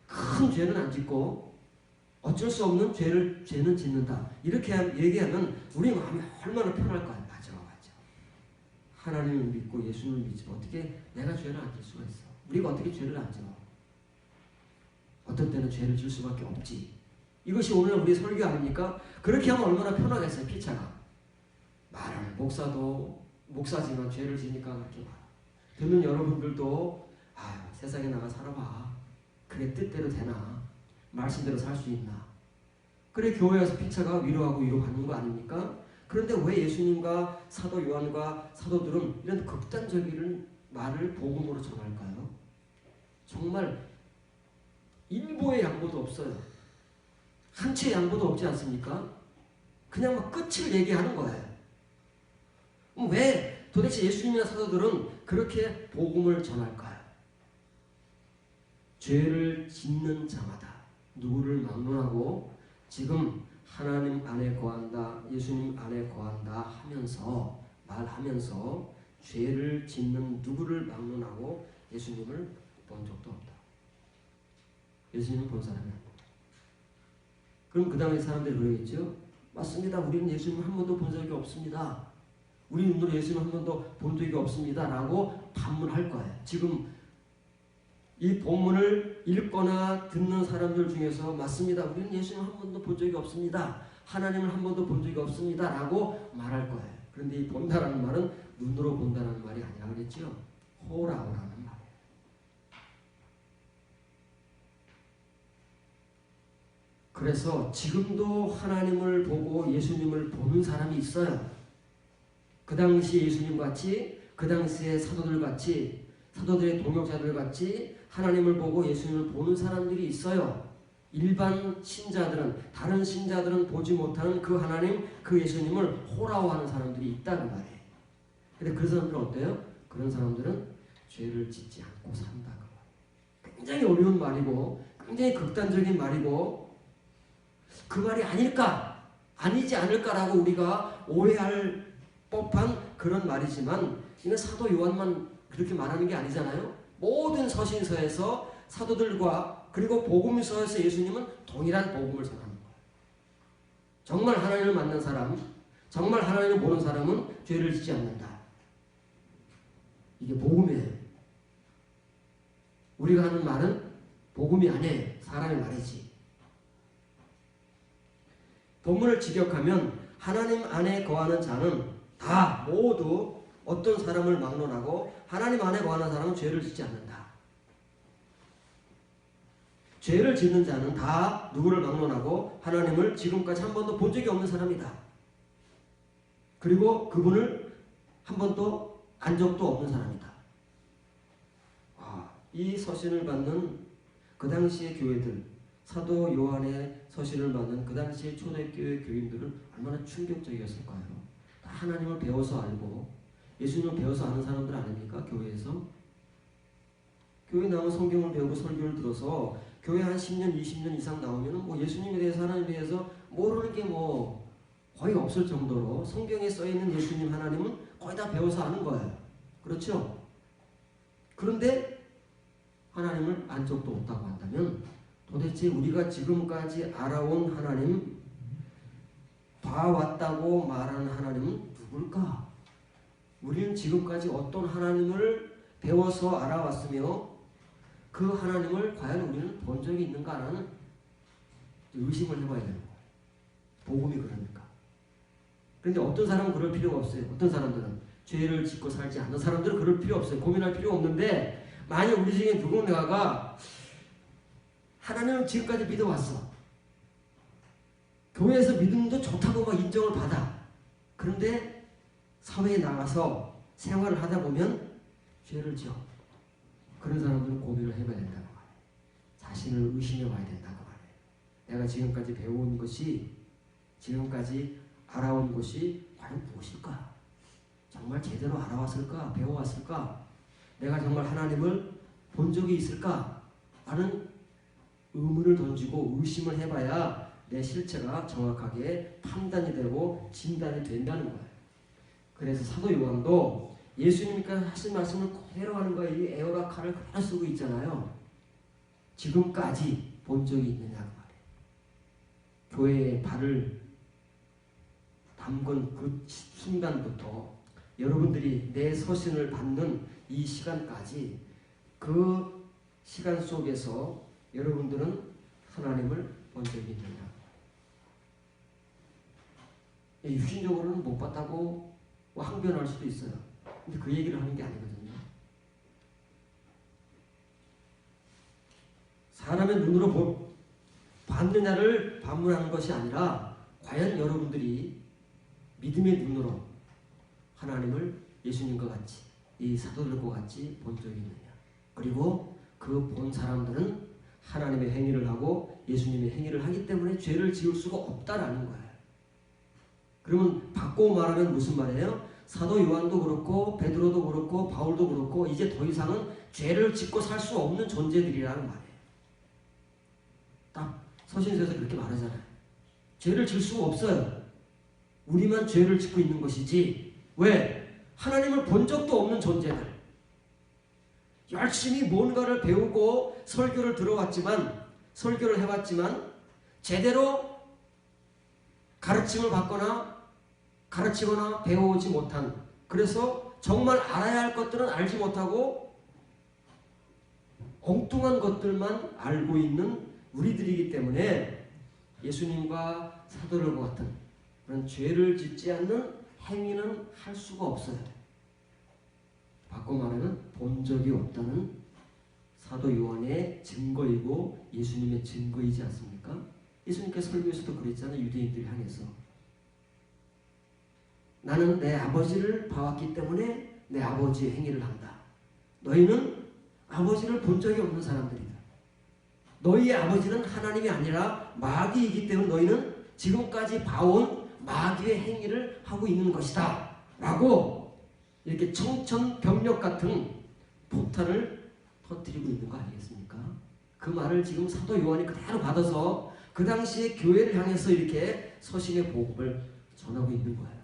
큰 죄는 안 짓고 어쩔 수 없는 죄는 짓는다. 이렇게 얘기하면 우리 마음이 얼마나 편할까요? 맞아. 하나님을 믿고 예수님을 믿지 어떻게 내가 죄를 안 질 수가 있어? 우리가 어떻게 죄를 안 져? 어떤 때는 죄를 질 수밖에 없지. 이것이 오늘 우리 설교 아닙니까? 그렇게 하면 얼마나 편하겠어요, 피차가. 말을 목사지만 죄를 지니까 그렇게 말아. 듣는 여러분들도 세상에 나가 살아봐. 그게 뜻대로 되나? 말씀대로 살 수 있나? 그래 교회에서 피차가 위로하고 위로받는 거 아닙니까? 그런데 왜 예수님과 사도 요한과 사도들은 이런 극단적인 말을 복음으로 전할까요? 정말 일보의 양보도 없어요. 한 채의 양보도 없지 않습니까? 그냥 막 끝을 얘기하는 거예요. 왜 도대체 예수님이나 사도들은 그렇게 복음을 전할까요? 죄를 짓는 자마다 누구를 막론하고 지금 하나님 안에 거한다, 예수님 안에 거한다 하면서 말하면서 죄를 짓는 누구를 막론하고 예수님을 본 적도 없다. 예수님을 본 사람이 아니다. 그럼 그 당시 사람들이 그러겠죠? 맞습니다. 우리는 예수님을 한 번도 본 적이 없습니다. 우리 눈으로 예수님을 한 번도 본 적이 없습니다. 라고 반문할 거예요. 지금 이 본문을 읽거나 듣는 사람들 중에서 맞습니다. 우리는 예수님을 한 번도 본 적이 없습니다. 하나님을 한 번도 본 적이 없습니다. 라고 말할 거예요. 그런데 이 본다라는 말은 눈으로 본다는 말이 아니라 그랬죠. 호라오라는 말이에요. 그래서 지금도 하나님을 보고 예수님을 보는 사람이 있어요. 그 당시 예수님 같이, 그 당시의 사도들 같이, 사도들의 동역자들 같이 하나님을 보고 예수님을 보는 사람들이 있어요. 일반 신자들은, 다른 신자들은 보지 못하는 그 하나님, 그 예수님을 호라워하는 사람들이 있다는 말이에요. 근데 그 사람들은 어때요? 그런 사람들은 죄를 짓지 않고 산다. 굉장히 어려운 말이고, 굉장히 극단적인 말이고, 그 말이 아닐까, 아니지 않을까라고 우리가 오해할 법한 그런 말이지만, 이는 사도 요한만 그렇게 말하는 게 아니잖아요. 모든 서신서에서 사도들과 그리고 복음서에서 예수님은 동일한 복음을 전하는 거예요. 정말 하나님을 만난 사람, 정말 하나님을 보는 사람은 죄를 짓지 않는다. 이게 복음이에요. 우리가 하는 말은 복음이 아니에요. 사람의 말이지. 본문을 직역하면 하나님 안에 거하는 자는 다 모두 어떤 사람을 막론하고 하나님 안에 거하는 사람은 죄를 짓지 않는다. 죄를 짓는 자는 다 누구를 막론하고 하나님을 지금까지 한 번도 본 적이 없는 사람이다. 그리고 그분을 한 번도 안 적도 없는 사람이다. 이 서신을 받는 그 당시의 교회들, 사도 요한의 서신을 받는 그 당시의 초대교회 교인들은 얼마나 충격적이었을까요? 다 하나님을 배워서 알고 예수님을 배워서 아는 사람들 아닙니까? 교회에서. 교회 나오면 성경을 배우고 설교를 들어서 교회 한 10년, 20년 이상 나오면 뭐 예수님에 대해서 하나님에 대해서 모르는 게 뭐 거의 없을 정도로 성경에 써있는 예수님 하나님은 거의 다 배워서 아는 거예요. 그렇죠? 그런데 하나님을 안 적도 없다고 한다면 도대체 우리가 지금까지 알아온 하나님, 봐왔다고 말하는 하나님은 누굴까? 우리는 지금까지 어떤 하나님을 배워서 알아왔으며 그 하나님을 과연 우리는 본 적이 있는가라는 의심을 해봐야 되는 거예요. 복음이 그러니까. 그런데 어떤 사람은 그럴 필요가 없어요. 어떤 사람들은 죄를 짓고 살지 않는 사람들은 그럴 필요 없어요. 고민할 필요 없는데 만약 우리 중에 누군가가 하나님을 지금까지 믿어왔어. 교회에서 믿음도 좋다고 막 인정을 받아. 그런데 사회에 나가서 생활을 하다 보면 죄를 지어. 그런 사람들은 고민을 해봐야 된다고 말해요. 자신을 의심해 봐야 된다고 말해요. 내가 지금까지 배워온 것이, 지금까지 알아온 것이 과연 무엇일까? 정말 제대로 알아왔을까? 배워왔을까? 내가 정말 하나님을 본 적이 있을까? 하는 의문을 던지고 의심을 해봐야 내 실체가 정확하게 판단이 되고 진단이 된다는 거예요. 그래서 사도 요한도 예수님께서 하신 말씀을 그대로 하는 거예요. 이 에오라카를 그대로 쓰고 있잖아요. 지금까지 본 적이 있느냐고 말이에요. 교회에 발을 담근 그 순간부터 여러분들이 내 서신을 받는 이 시간까지 그 시간 속에서 여러분들은 하나님을 본 적이 있느냐. 육신적으로는 못 봤다고 항변할 수도 있어요. 근데 그 얘기를 하는 게 아니거든요. 사람의 눈으로 봤느냐를 반문하는 것이 아니라 과연 여러분들이 믿음의 눈으로 하나님을 예수님과 같이, 이 사도들과 같이 본 적이 있느냐. 그리고 그 본 사람들은 하나님의 행위를 하고 예수님의 행위를 하기 때문에 죄를 지을 수가 없다라는 거예요. 그러면 바꿔 말하면 무슨 말이에요? 사도 요한도 그렇고 베드로도 그렇고 바울도 그렇고 이제 더 이상은 죄를 짓고 살 수 없는 존재들이라는 말이에요. 딱 서신서에서 그렇게 말하잖아요. 죄를 질 수가 없어요. 우리만 죄를 짓고 있는 것이지. 왜? 하나님을 본 적도 없는 존재들. 열심히 뭔가를 배우고 설교를 들어왔지만, 설교를 해왔지만 제대로 가르침을 받거나 가르치거나 배워오지 못한, 그래서 정말 알아야 할 것들은 알지 못하고 엉뚱한 것들만 알고 있는 우리들이기 때문에 예수님과 사도들과 같은 그런 죄를 짓지 않는 행위는 할 수가 없어요. 바꿔 말하면 본 적이 없다는 사도 요한의 증거이고 예수님의 증거이지 않습니까? 예수님께서 설교에서도 그랬잖아요. 유대인들을 향해서. 나는 내 아버지를 봐왔기 때문에 내 아버지의 행위를 한다. 너희는 아버지를 본 적이 없는 사람들이다. 너희의 아버지는 하나님이 아니라 마귀이기 때문에 너희는 지금까지 봐온 마귀의 행위를 하고 있는 것이다. 라고 이렇게 청천벽력 같은 폭탄을 터뜨리고 있는 거 아니겠습니까? 그 말을 지금 사도 요한이 그대로 받아서 그 당시에 교회를 향해서 이렇게 서신의 복음을 전하고 있는 거예요.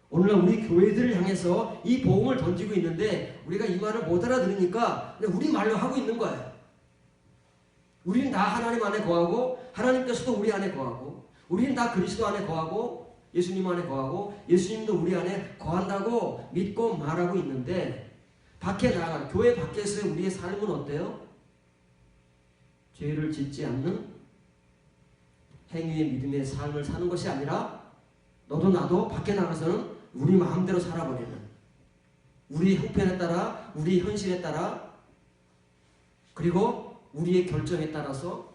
오늘날 우리 교회들을 향해서 이 복음을 던지고 있는데 우리가 이 말을 못 알아들으니까 그냥 우리 말로 하고 있는 거예요. 우리는 다 하나님 안에 거하고 하나님께서도 우리 안에 거하고 우리는 다 그리스도 안에 거하고 예수님 안에 거하고 예수님도 우리 안에 거한다고 믿고 말하고 있는데 밖에 나가 교회 밖에서의 우리의 삶은 어때요? 죄를 짓지 않는 행위의 믿음의 삶을 사는 것이 아니라 너도 나도 밖에 나가서는 우리 마음대로 살아버리는, 우리 형편에 따라, 우리 현실에 따라, 그리고 우리의 결정에 따라서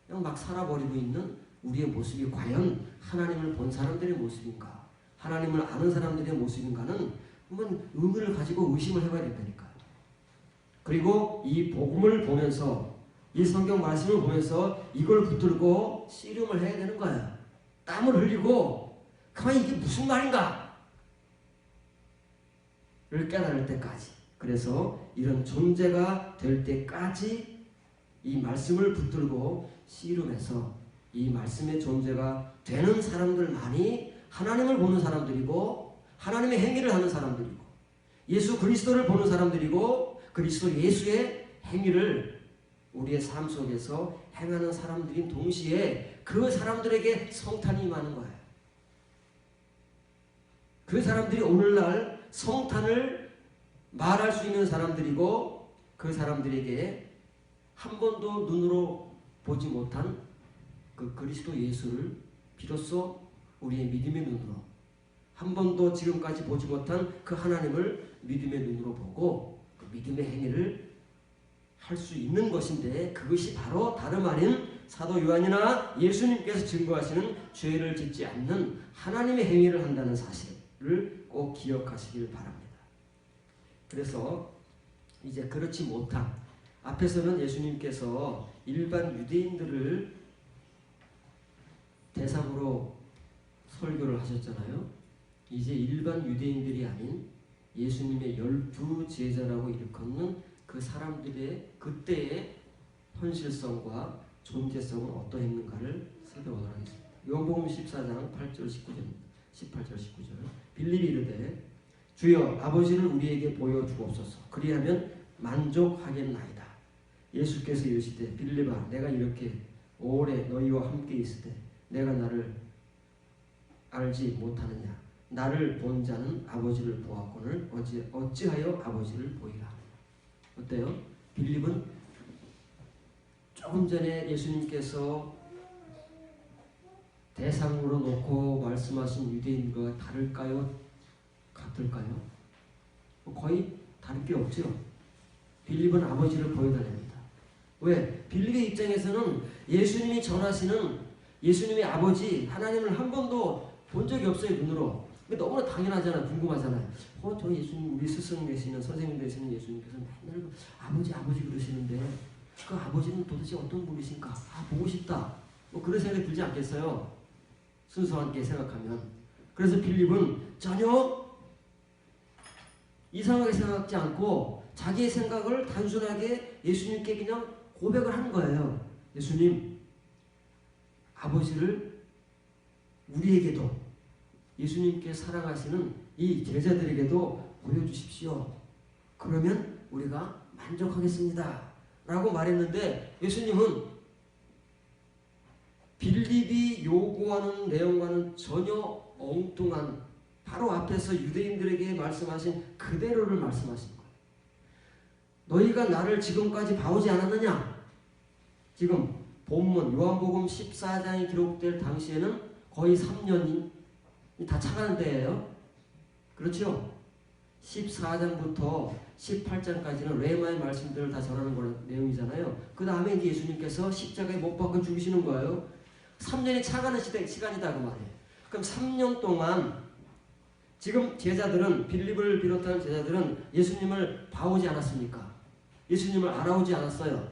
그냥 막 살아버리고 있는 우리의 모습이 과연 하나님을 본 사람들의 모습인가, 하나님을 아는 사람들의 모습인가는 한번 의문을 가지고 의심을 해봐야 된다니까요. 그리고 이 복음을 보면서, 이 성경 말씀을 보면서 이걸 붙들고 씨름을 해야 되는 거예요. 땀을 흘리고 가만히 이게 무슨 말인가 를 깨달을 때까지, 그래서 이런 존재가 될 때까지 이 말씀을 붙들고 씨름해서 이 말씀의 존재가 되는 사람들만이 하나님을 보는 사람들이고 하나님의 행위를 하는 사람들이고 예수 그리스도를 보는 사람들이고 그리스도 예수의 행위를 우리의 삶 속에서 행하는 사람들인 동시에 그 사람들에게 성탄이 임하는 거예요. 그 사람들이 오늘날 성탄을 말할 수 있는 사람들이고 그 사람들에게 한 번도 눈으로 보지 못한 그 그리스도 예수를 비로소 우리의 믿음의 눈으로 한 번도 지금까지 보지 못한 그 하나님을 믿음의 눈으로 보고 그 믿음의 행위를 할 수 있는 것인데 그것이 바로 다름 아닌 사도 요한이나 예수님께서 증거하시는 죄를 짓지 않는 하나님의 행위를 한다는 사실을 꼭 기억하시길 바랍니다. 그래서 이제 그렇지 못한 앞에서는 예수님께서 일반 유대인들을 대상으로 설교를 하셨잖아요. 이제 일반 유대인들이 아닌 예수님의 12 제자라고 일컫는 그 사람들의 그때의 현실성과 존재성은 어떠했는가를 살펴보도록 하겠습니다. 요한복음 14장 8절 19절 18절 19절 빌립이 이르되 주여 아버지를 우리에게 보여주옵소서 그리하면 만족하겠나이다. 예수께서 이르시되 빌립아 내가 이렇게 오래 너희와 함께 있을 때 내가 나를 알지 못하느냐 나를 본 자는 아버지를 보았거늘 어찌하여 아버지를 보이라. 어때요? 빌립은 조금 전에 예수님께서 대상으로 놓고 말씀하신 유대인과 다를까요? 같을까요? 거의 다를 게 없죠. 빌립은 아버지를 보여달랍니다. 왜? 빌립의 입장에서는 예수님이 전하시는 예수님의 아버지 하나님을 한 번도 본 적이 없어요. 눈으로. 너무나 당연하잖아요. 궁금하잖아요. 저 예수님 우리 스승 되시는 선생님 되시는 예수님께서 맨날 아버지 그러시는데 그 아버지는 도대체 어떤 분이신가? 보고 싶다. 그런 생각이 들지 않겠어요? 순수하게 생각하면. 그래서 빌립은 전혀 이상하게 생각하지 않고 자기의 생각을 단순하게 예수님께 그냥 고백을 한 거예요. 예수님, 아버지를 우리에게도 예수님께 사랑하시는 이 제자들에게도 보여주십시오. 그러면 우리가 만족하겠습니다. 라고 말했는데 예수님은 빌립이 요구하는 내용과는 전혀 엉뚱한 바로 앞에서 유대인들에게 말씀하신 그대로를 말씀하신 거예요. 너희가 나를 지금까지 봐오지 않았느냐? 지금 본문 요한복음 14장이 기록될 당시에는 거의 3년이 다 차가는 때예요. 그렇죠? 14장부터 18장까지는 레마의 말씀들을 다 전하는 내용이잖아요. 그 다음에 이제 예수님께서 십자가에 못 박혀 죽으시는 거예요. 3년이 차가는 시간이다 그 말이에요. 그럼 3년 동안 지금 제자들은 빌립을 비롯한 제자들은 예수님을 봐오지 않았습니까? 예수님을 알아오지 않았어요.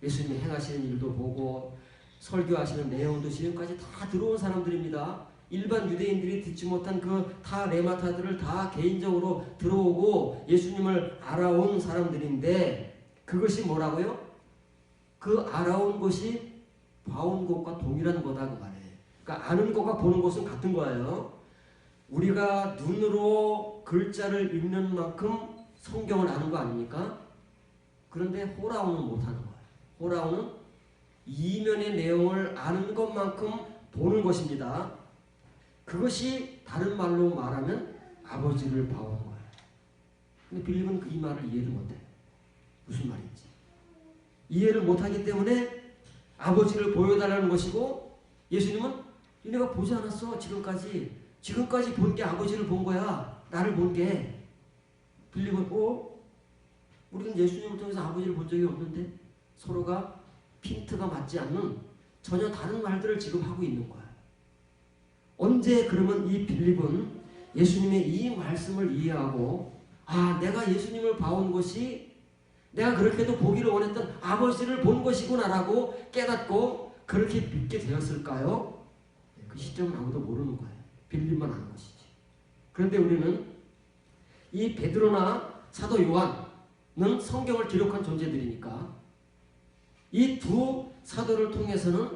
예수님이 행하시는 일도 보고 설교하시는 내용도 지금까지 다 들어온 사람들입니다. 일반 유대인들이 듣지 못한 그 타 레마타들을 다 개인적으로 들어오고 예수님을 알아온 사람들인데 그것이 뭐라고요? 그 알아온 것이 봐온 것과 동일한 거다 그 말이에요. 그러니까 아는 것과 보는 것은 같은 거예요. 우리가 눈으로 글자를 읽는 만큼 성경을 아는 거 아닙니까? 그런데 호라오는 못하는 거예요. 호라오는 이면의 내용을 아는 것만큼 보는 것입니다. 그것이 다른 말로 말하면 아버지를 봐오는 거예요. 근데 빌립은 이 말을 이해를 못해요. 무슨 말인지. 이해를 못하기 때문에 아버지를 보여달라는 것이고 예수님은 니네가 보지 않았어. 지금까지 본 게 아버지를 본 거야. 나를 본 게. 빌립은 우리는 예수님을 통해서 아버지를 본 적이 없는데 서로가 핀트가 맞지 않는 전혀 다른 말들을 지금 하고 있는 거야. 언제 그러면 이 빌립은 예수님의 이 말씀을 이해하고 내가 예수님을 봐온 것이 내가 그렇게도 보기를 원했던 아버지를 본 것이구나라고 깨닫고 그렇게 믿게 되었을까요? 그 시점은 아무도 모르는 거예요. 빌립만 아는 것이지. 그런데 우리는 이 베드로나 사도 요한은 성경을 기록한 존재들이니까 이 두 사도를 통해서는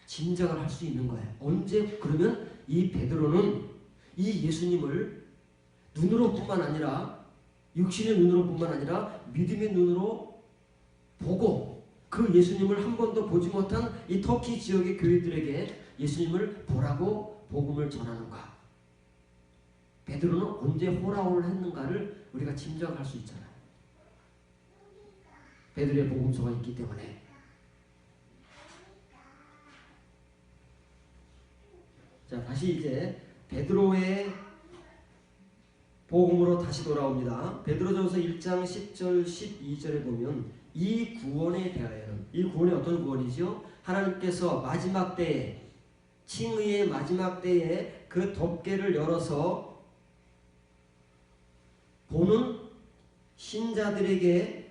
짐작을 할 수 있는 거예요. 언제 그러면 이 베드로는 이 예수님을 눈으로뿐만 아니라 육신의 눈으로뿐만 아니라 믿음의 눈으로 보고 그 예수님을 한 번도 보지 못한 이 터키 지역의 교회들에게 예수님을 보라고 복음을 전하는가? 베드로는 언제 호락호락을 했는가를 우리가 짐작할 수 있잖아요. 베드로의 복음서가 있기 때문에. 자, 다시 이제 베드로의 복음으로 다시 돌아옵니다. 베드로전서 1장 10절 12절에 보면 이 구원에 대하여는, 이 구원이 어떤 구원이죠? 하나님께서 마지막 때에, 칭의의 마지막 때에 그 덮개를 열어서 보는 신자들에게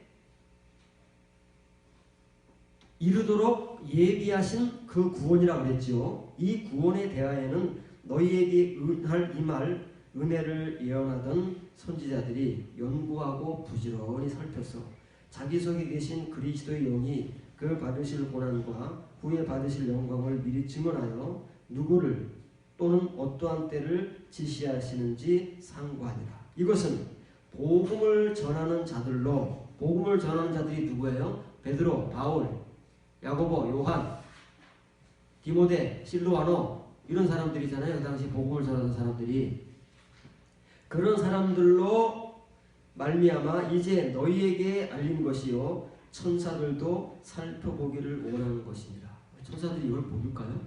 이르도록 예비하신 그 구원이라고 그랬죠. 이 구원에 대하여는 너희에게 은할 이 말 은혜를 예언하던 선지자들이 연구하고 부지런히 살펴서 자기 속에 계신 그리스도의 영이 그 받으실 고난과 후에 받으실 영광을 미리 증언하여 누구를 또는 어떠한 때를 지시하시는지 상고하니라. 이것은 복음을 전하는 자들로, 복음을 전하는 자들이 누구예요? 베드로, 바울, 야고보, 요한, 디모데, 실로아노 이런 사람들이잖아요. 그 당시 복음을 전하는 사람들이. 그런 사람들로 말미암아 이제 너희에게 알린 것이요 천사들도 살펴보기를 원하는 것이니라. 천사들이 이걸 모를까요?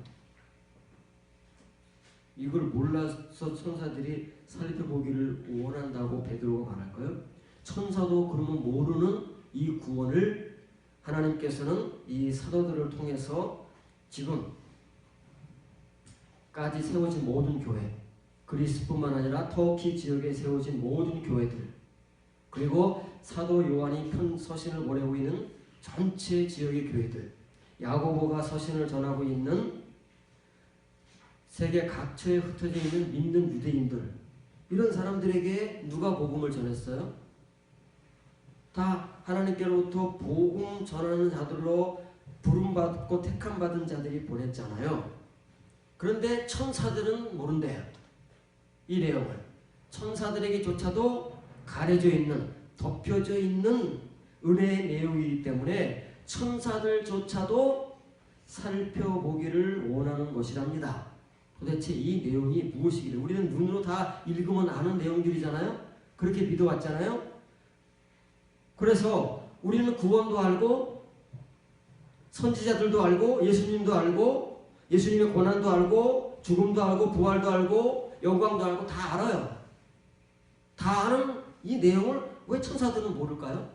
이걸 몰라서 천사들이 살펴보기를 원한다고 베드로가 말할까요? 천사도 그러면 모르는 이 구원을 하나님께서는 이 사도들을 통해서 지금까지 세워진 모든 교회, 그리스뿐만 아니라 터키 지역에 세워진 모든 교회들, 그리고 사도 요한이 편 서신을 보내고 있는 전체 지역의 교회들, 야고보가 서신을 전하고 있는 세계 각처에 흩어져 있는 믿는 유대인들, 이런 사람들에게 누가 복음을 전했어요? 다 하나님께로부터 복음 전하는 자들로 부름받고 택함받은 자들이 보냈잖아요. 그런데 천사들은 모른대요. 이 내용을. 천사들에게조차도 가려져 있는, 덮여져 있는 은혜의 내용이기 때문에 천사들조차도 살펴보기를 원하는 것이랍니다. 도대체 이 내용이 무엇이기를, 우리는 눈으로 다 읽으면 아는 내용들이잖아요. 그렇게 믿어왔잖아요. 그래서 우리는 구원도 알고 선지자들도 알고 예수님도 알고 예수님의 고난도 알고 죽음도 알고 부활도 알고 영광도 알고 다 알아요. 다 아는 이 내용을 왜 천사들은 모를까요?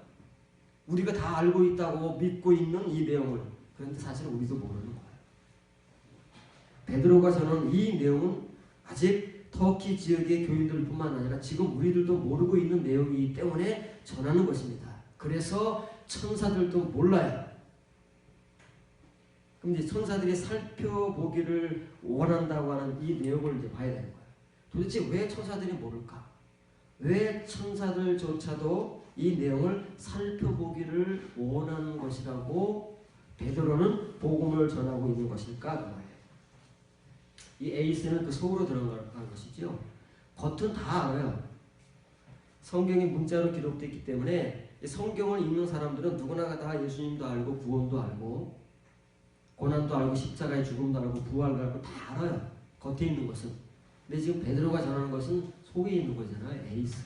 우리가 다 알고 있다고 믿고 있는 이 내용을. 그런데 사실 우리도 모르는 거예요. 베드로가 전한 이 내용은 아직 터키 지역의 교인들뿐만 아니라 지금 우리들도 모르고 있는 내용이기 때문에 전하는 것입니다. 그래서 천사들도 몰라요. 그럼 이제 천사들이 살펴보기를 원한다고 하는 이 내용을 이제 봐야 되는 거예요. 도대체 왜 천사들이 모를까? 왜 천사들조차도 이 내용을 살펴보기를 원하는 것이라고 베드로는 복음을 전하고 있는 것일까? 그 말이에요. 이 에이스는 그 속으로 들어간 것이죠. 겉은 다 알아요. 성경이 문자로 기록됐기 때문에 성경을 읽는 사람들은 누구나 다 예수님도 알고 구원도 알고 고난도 알고 십자가의 죽음도 알고 부활도 알고 다 알아요. 겉에 있는 것은. 근데 지금 베드로가 전하는 것은 속에 있는 거잖아요. 에이스.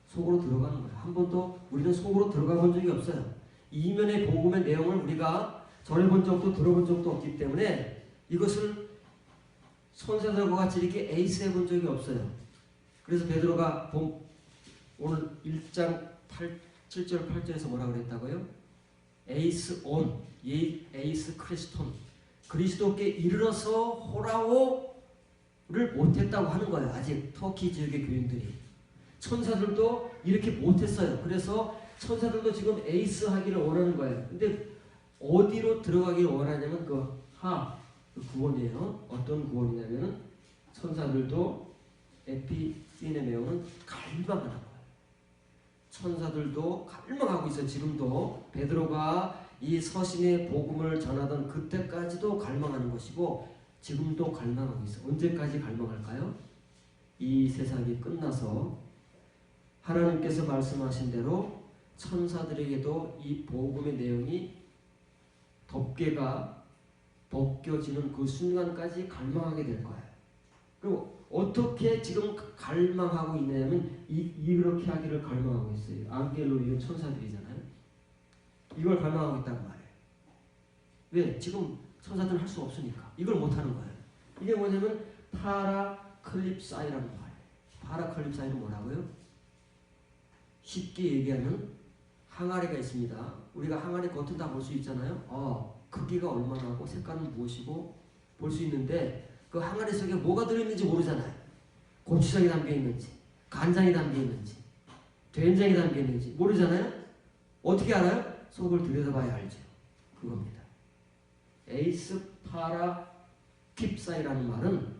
속으로 들어가는 거예요. 한 번도 우리는 속으로 들어가 본 적이 없어요. 이면의 복음의 내용을 우리가 전해본 적도 들어본 적도 없기 때문에 이것을 선생들과 같이 이렇게 에이스 해본 적이 없어요. 그래서 베드로가 오늘 1장 7절 8절에서 뭐라 그랬다고요? 에이스 온, 에이스 크리스톤, 그리스도께 이르러서 호라오를 못했다고 하는 거예요. 아직 터키 지역의 교인들이. 천사들도 이렇게 못했어요. 그래서 천사들도 지금 에이스 하기를 원하는 거예요. 근데 어디로 들어가기를 원하냐면 그 구원이에요. 어떤 구원이냐면 천사들도 에피시네메오는 갈망하는 거예요. 천사들도 갈망하고 있어요. 지금도 베드로가 이 서신의 복음을 전하던 그때까지도 갈망하는 것이고 지금도 갈망하고 있어. 언제까지 갈망할까요? 이 세상이 끝나서 하나님께서 말씀하신 대로 천사들에게도 이 복음의 내용이 덮개가 벗겨지는 그 순간까지 갈망하게 될 거예요. 그리고 어떻게 지금 갈망하고 있냐면 이렇게 하기를 갈망하고 있어요. 앙겔로 이런 천사들이잖아요. 이걸 갈망하고 있다고 말해요. 왜? 지금 천사들은 할 수 없으니까. 이걸 못하는 거예요. 이게 뭐냐면 파라클립사이라는 말이에요. 파라클립사이는 뭐라고요? 쉽게 얘기하면 항아리가 있습니다. 우리가 항아리 겉은 다 볼 수 있잖아요. 크기가 얼마나 하고 색깔은 무엇이고 볼 수 있는데 그 항아리 속에 뭐가 들어있는지 모르잖아요. 고추장이 담겨있는지 간장이 담겨있는지 된장이 담겨있는지 모르잖아요. 어떻게 알아요? 속을 들여다봐야 알죠. 그겁니다. 에이스 파라 킵사이라는 말은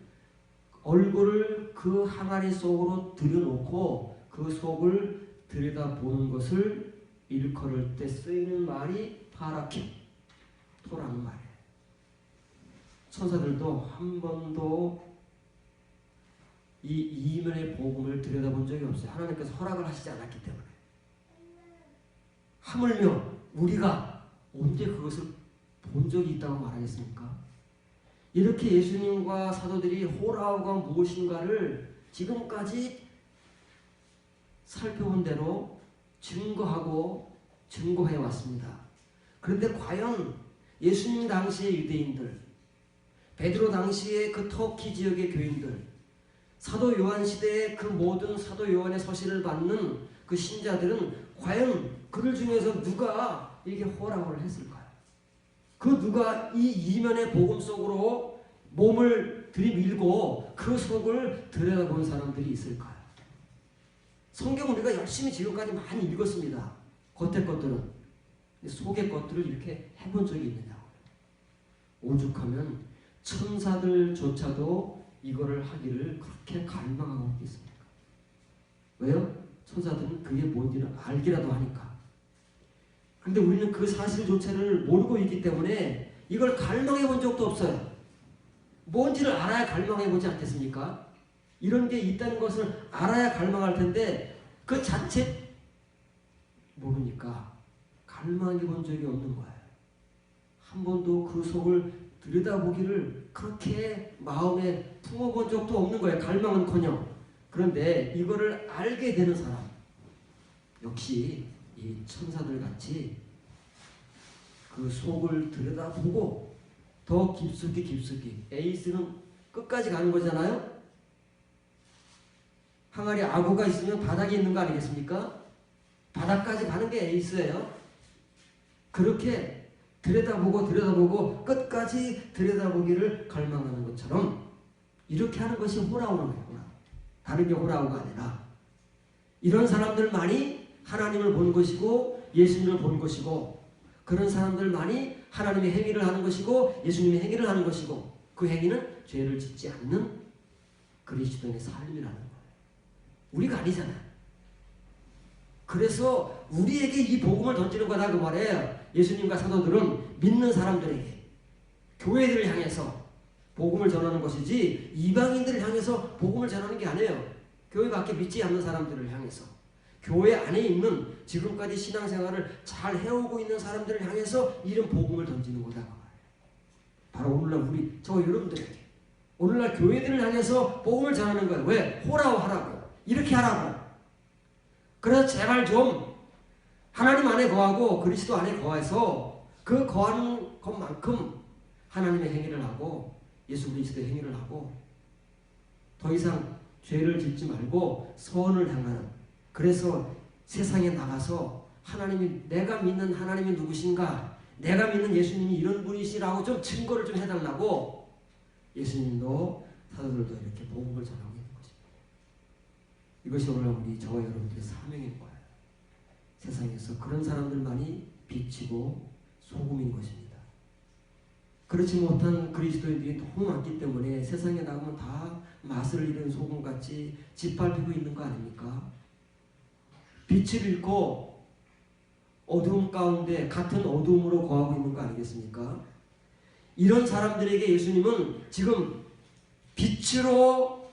얼굴을 그 항아리 속으로 들여놓고 그 속을 들여다보는 것을 일컬을 때 쓰이는 말이 파라킵토라는 말이에요. 천사들도 한 번도 이 이면의 복음을 들여다본 적이 없어요. 하나님께서 허락을 하시지 않았기 때문에. 하물며 우리가 언제 그것을 본 적이 있다고 말하겠습니까? 이렇게 예수님과 사도들이 호라우가 무엇인가를 지금까지 살펴본 대로 증거하고 증거해 왔습니다. 그런데 과연 예수님 당시의 유대인들, 베드로 당시의 그 터키 지역의 교인들, 사도 요한 시대의 그 모든 사도 요한의 서신을 받는 그 신자들은 과연 그들 중에서 누가 이게 호락을 했을까요? 그 누가 이 이면의 복음 속으로 몸을 들이밀고 그 속을 들여다본 사람들이 있을까요? 성경 우리가 열심히 지금까지 많이 읽었습니다. 겉의 것들은. 속의 것들을 이렇게 해본 적이 있느냐고요. 오죽하면 천사들조차도 이거를 하기를 그렇게 갈망하고 있습니까? 왜요? 천사들은 그게 뭔지를 알기라도 하니까. 근데 우리는 그 사실조차를 모르고 있기 때문에 이걸 갈망해 본 적도 없어요. 뭔지를 알아야 갈망해 보지 않겠습니까? 이런 게 있다는 것을 알아야 갈망할 텐데 그 자체 모르니까 갈망해 본 적이 없는 거예요. 한 번도 그 속을 들여다보기를 그렇게 마음에 품어본 적도 없는 거예요. 갈망은커녕. 그런데 이거를 알게 되는 사람, 역시 이 천사들 같이 그 속을 들여다보고 더 깊숙이 에이스는 끝까지 가는 거잖아요. 항아리 아구가 있으면 바닥에 있는 거 아니겠습니까? 바닥까지 가는 게 에이스예요. 그렇게 들여다보고 끝까지 들여다보기를 갈망하는 것처럼 이렇게 하는 것이 호라우는 거예요. 다른 게 호라우가 아니라 이런 사람들만이 하나님을 본 것이고 예수님을 본 것이고 그런 사람들만이 하나님의 행위를 하는 것이고 예수님의 행위를 하는 것이고 그 행위는 죄를 짓지 않는 그리스도인의 삶이라는 거예요. 우리가 아니잖아요. 그래서 우리에게 이 복음을 던지는 거다 그 말이에요. 예수님과 사도들은 믿는 사람들에게 교회들을 향해서 복음을 전하는 것이지 이방인들을 향해서 복음을 전하는 게 아니에요. 교회 밖에 믿지 않는 사람들을 향해서 교회 안에 있는 지금까지 신앙생활을 잘 해오고 있는 사람들을 향해서 이런 복음을 던지는 거다 그 말이에요. 바로 오늘날 저와 여러분들에게 오늘날 교회들을 향해서 복음을 전하는 거예요. 왜? 호라고 하라고. 이렇게 하라고. 그래서 제발 좀 하나님 안에 거하고 그리스도 안에 거해서 그 거하는 것만큼 하나님의 행위를 하고 예수 그리스도의 행위를 하고 더 이상 죄를 짓지 말고 선을 행하는, 그래서 세상에 나가서 하나님이 내가 믿는 하나님이 누구신가, 내가 믿는 예수님이 이런 분이시라고 좀 증거를 좀 해달라고 예수님도 사도들도 이렇게 복음을 전하고 있는 것입니다. 이것이 오늘 우리 저와 여러분들의 사명인 거예요. 세상에서 그런 사람들만이 빛이고 소금인 것입니다. 그렇지 못한 그리스도인들이 너무 많기 때문에 세상에 나가면 다 맛을 잃은 소금같이 짓밟히고 있는 거 아닙니까? 빛을 잃고 어두움 가운데 같은 어두움으로 거하고 있는 거 아니겠습니까? 이런 사람들에게 예수님은 지금 빛으로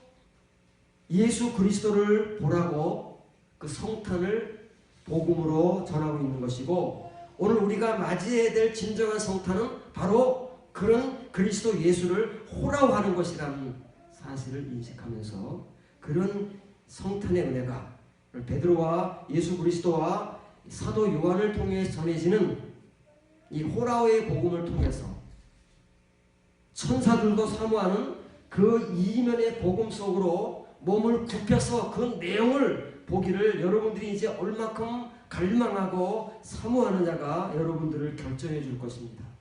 예수 그리스도를 보라고 그 성탄을 복음으로 전하고 있는 것이고, 오늘 우리가 맞이해야 될 진정한 성탄은 바로 그런 그리스도 예수를 호라고 하는 것이라는 사실을 인식하면서 그런 성탄의 은혜가 베드로와 예수 그리스도와 사도 요한을 통해 전해지는 이 호라오의 복음을 통해서 천사들도 사모하는 그 이면의 복음 속으로 몸을 굽혀서 그 내용을 보기를 여러분들이 이제 얼마큼 갈망하고 사모하느냐가 여러분들을 결정해 줄 것입니다.